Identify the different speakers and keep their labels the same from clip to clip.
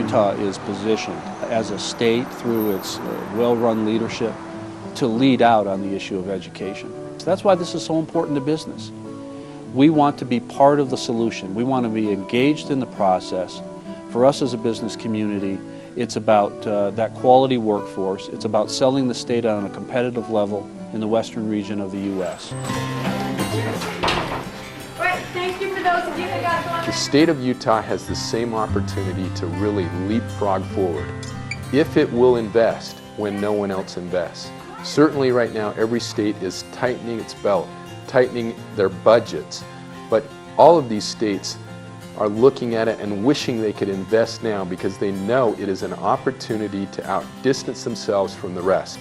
Speaker 1: Utah is positioned as a state through its well-run leadership to lead out on the issue of education. So that's why this is so important to business. We want to be part of the solution. We want to be engaged in the process. For us as a business community, it's about that quality workforce. It's about selling the state on a competitive level in the western region of the U.S.
Speaker 2: Thank you for those of you that got going.
Speaker 3: The state of Utah has the same opportunity to really leapfrog forward if it will invest when no one else invests. Certainly right now every state is tightening its belt, tightening their budgets, but all of these states are looking at it and wishing they could invest now because they know it is an opportunity to outdistance themselves from the rest.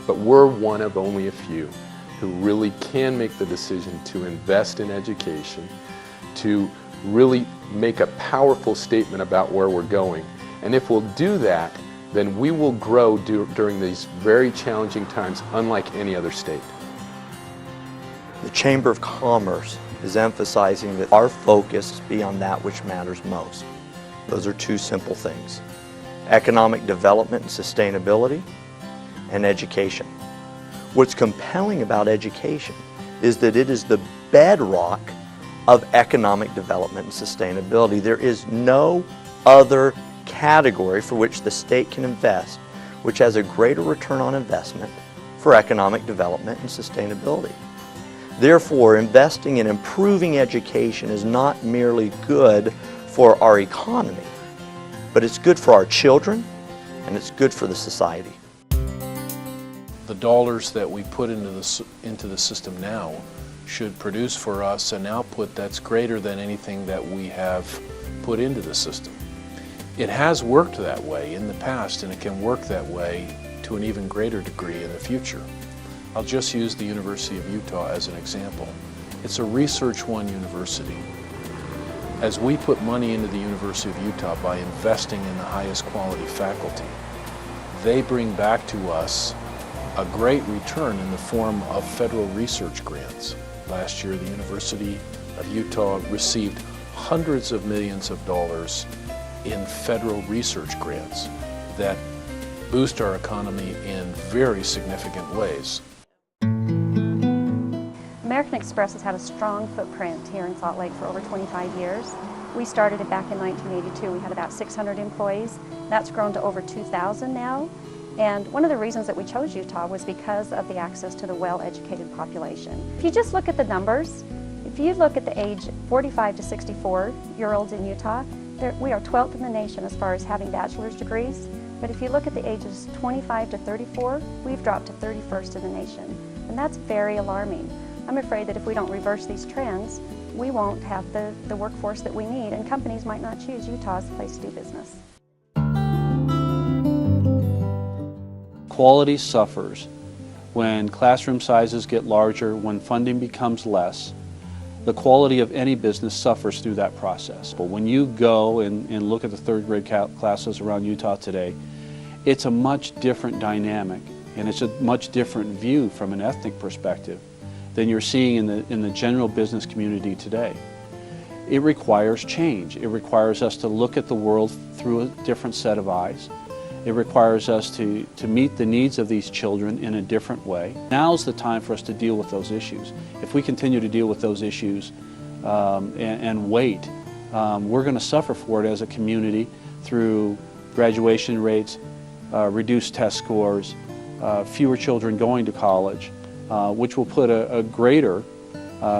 Speaker 3: But we're one of only a few who really can make the decision to invest in education, to really make a powerful statement about where we're going. And if we'll do that, then we will grow during these very challenging times unlike any other state.
Speaker 4: The Chamber of Commerce is emphasizing that our focus be on that which matters most. Those are two simple things: economic development and sustainability, and education. What's compelling about education is that it is the bedrock of economic development and sustainability. There is no other category for which the state can invest which has a greater return on investment for economic development and sustainability. Therefore, investing in improving education is not merely good for our economy, but it's good for our children and it's good for the society.
Speaker 5: The dollars that we put into the system now should produce for us an output that's greater than anything that we have put into the system. It has worked that way in the past, and it can work that way to an even greater degree in the future. I'll just use the University of Utah as an example. It's a Research One university. As we put money into the University of Utah by investing in the highest quality faculty, they bring back to us a great return in the form of federal research grants. Last year, the University of Utah received hundreds of millions of dollars in federal research grants that boost our economy in very significant ways.
Speaker 6: American Express has had a strong footprint here in Salt Lake for over 25 years. We started it back in 1982. We had about 600 employees. That's grown to over 2,000 now. And one of the reasons that we chose Utah was because of the access to the well-educated population. If you just look at the numbers, if you look at the age 45 to 64-year-olds in Utah, we are 12th in the nation as far as having bachelor's degrees. But if you look at the ages 25 to 34, we've dropped to 31st in the nation. And that's very alarming. I'm afraid that if we don't reverse these trends, we won't have the workforce that we need, and companies might not choose Utah as the place to do business.
Speaker 1: Quality suffers when classroom sizes get larger, when funding becomes less. The quality of any business suffers through that process. But when you go and look at the third grade classes around Utah today, it's a much different dynamic, and it's a much different view from an ethnic perspective than you're seeing in the general business community today. It requires change. It requires us to look at the world through a different set of eyes. It requires us to meet the needs of these children in a different way. Now's the time for us to deal with those issues. If we continue to deal with those issues and wait, we're going to suffer for it as a community through graduation rates, reduced test scores, fewer children going to college, which will put a greater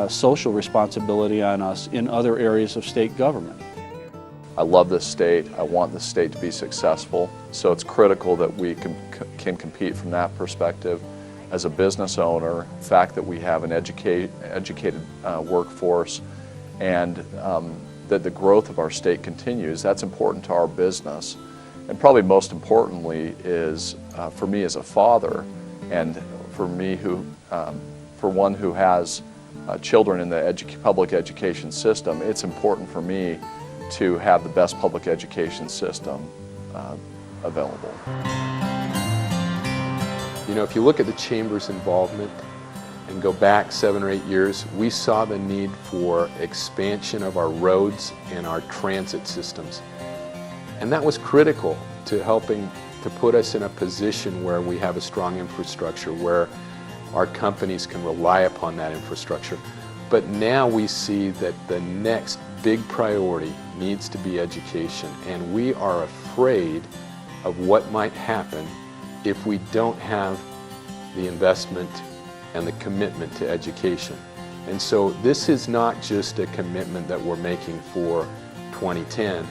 Speaker 1: social responsibility on us in other areas of state government.
Speaker 7: I love this state. I want this state to be successful. So it's critical that we can compete from that perspective. As a business owner, the fact that we have an educated workforce and that the growth of our state continues, that's important to our business. And probably most importantly is for me as a father, and for me for one who has children in the public education system, it's important for me to have the best public education system available.
Speaker 3: You know, if you look at the Chamber's involvement and go back 7 or 8 years, we saw the need for expansion of our roads and our transit systems. And that was critical to helping to put us in a position where we have a strong infrastructure, where our companies can rely upon that infrastructure. But now we see that the next big priority needs to be education, and we are afraid of what might happen if we don't have the investment and the commitment to education. And so this is not just a commitment that we're making for 2010.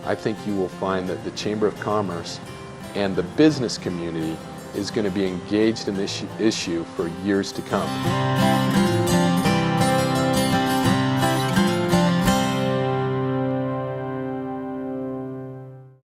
Speaker 3: I think you will find that the Chamber of Commerce and the business community is going to be engaged in this issue for years to come.